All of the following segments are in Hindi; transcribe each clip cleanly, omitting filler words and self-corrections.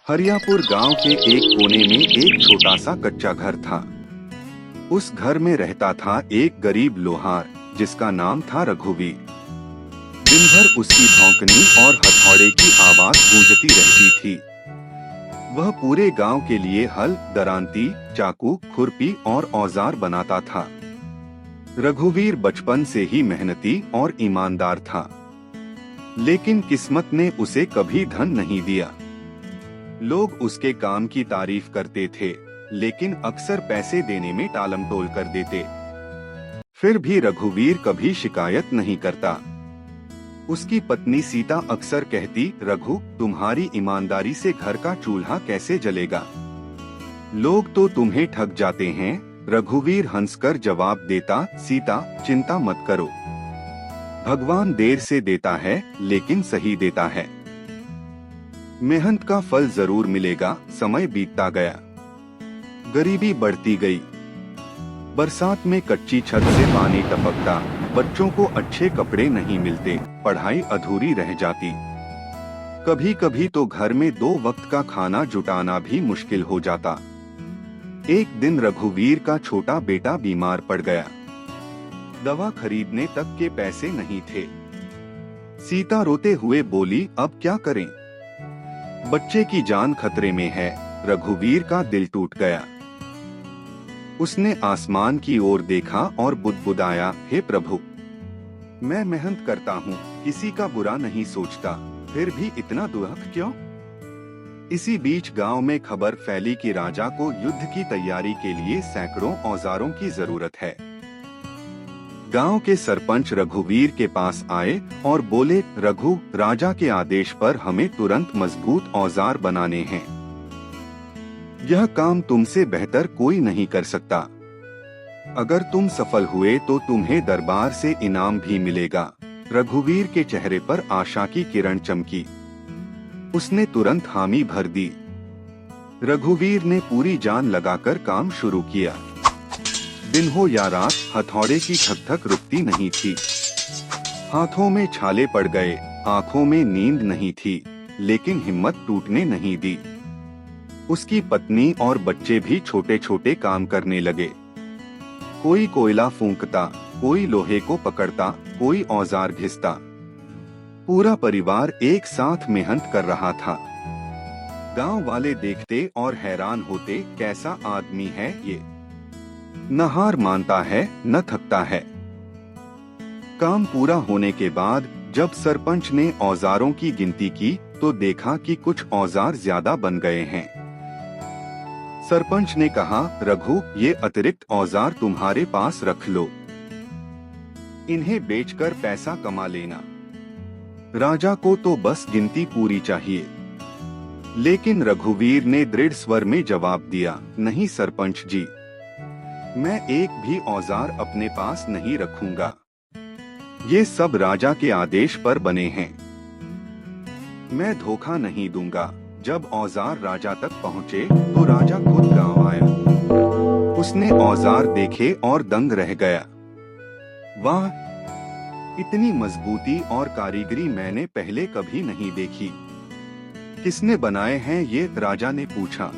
हरियापुर गांव के एक कोने में एक छोटा सा कच्चा घर था। उस घर में रहता था एक गरीब लोहार जिसका नाम था रघुवीर। दिन भर उसकी भौंकनी और हथौड़े की आवाज गूंजती रहती थी। वह पूरे गांव के लिए हल, दरांती, चाकू, खुरपी और औजार बनाता था। रघुवीर बचपन से ही मेहनती और ईमानदार था, लेकिन किस्मत ने उसे कभी धन नहीं दिया। लोग उसके काम की तारीफ करते थे, लेकिन अक्सर पैसे देने में टालमटोल कर देते। फिर भी रघुवीर कभी शिकायत नहीं करता। उसकी पत्नी सीता अक्सर कहती, रघु, तुम्हारी ईमानदारी से घर का चूल्हा कैसे जलेगा? लोग तो तुम्हें ठग जाते हैं। रघुवीर हंसकर जवाब देता, सीता, चिंता मत करो। भगवान देर से देता है, लेकिन सही देता है। मेहनत का फल जरूर मिलेगा। समय बीतता गया, गरीबी बढ़ती गई। बरसात में कच्ची छत से पानी टपकता, बच्चों को अच्छे कपड़े नहीं मिलते, पढ़ाई अधूरी रह जाती। कभी कभी तो घर में 2 वक्त का खाना जुटाना भी मुश्किल हो जाता। एक दिन रघुवीर का छोटा बेटा बीमार पड़ गया। दवा खरीदने तक के पैसे नहीं थे। सीता रोते हुए बोली, अब क्या करें? बच्चे की जान खतरे में है। रघुवीर का दिल टूट गया। उसने आसमान की ओर देखा और बुदबुदाया, हे प्रभु, मैं मेहनत करता हूँ, किसी का बुरा नहीं सोचता, फिर भी इतना दुख क्यों? इसी बीच गांव में खबर फैली कि राजा को युद्ध की तैयारी के लिए सैकड़ों औजारों की जरूरत है। गांव के सरपंच रघुवीर के पास आए और बोले, रघु, राजा के आदेश पर हमें तुरंत मजबूत औजार बनाने हैं। यह काम तुमसे बेहतर कोई नहीं कर सकता। अगर तुम सफल हुए तो तुम्हें दरबार से इनाम भी मिलेगा। रघुवीर के चेहरे पर आशा की किरण चमकी। उसने तुरंत हामी भर दी। रघुवीर ने पूरी जान लगाकर काम शुरू किया। दिन हो या रात, हथौड़े की ठक ठक रुकती नहीं थी। हाथों में छाले पड़ गए, आंखों में नींद नहीं थी, लेकिन हिम्मत टूटने नहीं दी। उसकी पत्नी और बच्चे भी छोटे छोटे काम करने लगे। कोई कोयला फूंकता, कोई लोहे को पकड़ता, कोई औजार घिसता। पूरा परिवार एक साथ मेहनत कर रहा था। गांव वाले देखते और हैरान होते, कैसा आदमी है ये, न हार मानता है, न थकता है। काम पूरा होने के बाद जब सरपंच ने औजारों की गिनती की तो देखा कि कुछ औजार ज्यादा बन गए हैं। सरपंच ने कहा, रघु, ये अतिरिक्त औजार तुम्हारे पास रख लो, इन्हें बेचकर पैसा कमा लेना। राजा को तो बस गिनती पूरी चाहिए। लेकिन रघुवीर ने दृढ़ स्वर में जवाब दिया, नहीं सरपंच जी, मैं एक भी औजार अपने पास नहीं रखूंगा। ये सब राजा के आदेश पर बने हैं। मैं धोखा नहीं दूंगा। जब औजार राजा तक पहुँचे तो राजा खुद गांव आया। उसने औजार देखे और दंग रह गया। वाह, इतनी मजबूती और कारीगरी मैंने पहले कभी नहीं देखी। किसने बनाए हैं ये? राजा ने पूछा।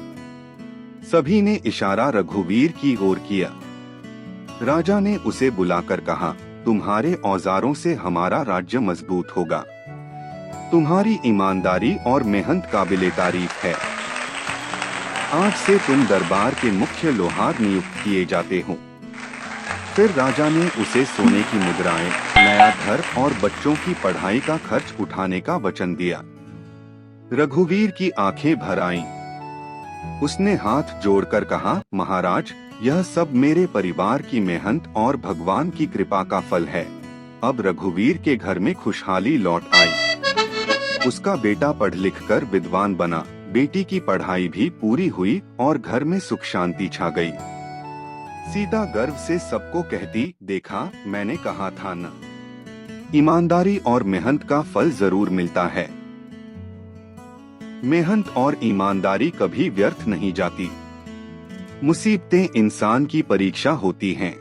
सभी ने इशारा रघुवीर की ओर किया। राजा ने उसे बुलाकर कहा, तुम्हारे औजारों से हमारा राज्य मजबूत होगा। तुम्हारी ईमानदारी और मेहनत काबिले तारीफ है। आज से तुम दरबार के मुख्य लोहार नियुक्त किए जाते हो। फिर राजा ने उसे सोने की मुद्राएं, नया घर और बच्चों की पढ़ाई का खर्च उठाने का वचन दिया। रघुवीर की आंखें भर आईं। उसने हाथ जोड़कर कहा, महाराज, यह सब मेरे परिवार की मेहनत और भगवान की कृपा का फल है। अब रघुवीर के घर में खुशहाली लौट आई। उसका बेटा पढ़ लिख कर विद्वान बना, बेटी की पढ़ाई भी पूरी हुई और घर में सुख शांति छा गई। सीता गर्व से सबको कहती, देखा, मैंने कहा था न, ईमानदारी और मेहनत का फल जरूर मिलता है। मेहनत और ईमानदारी कभी व्यर्थ नहीं जाती। मुसीबतें इंसान की परीक्षा होती हैं।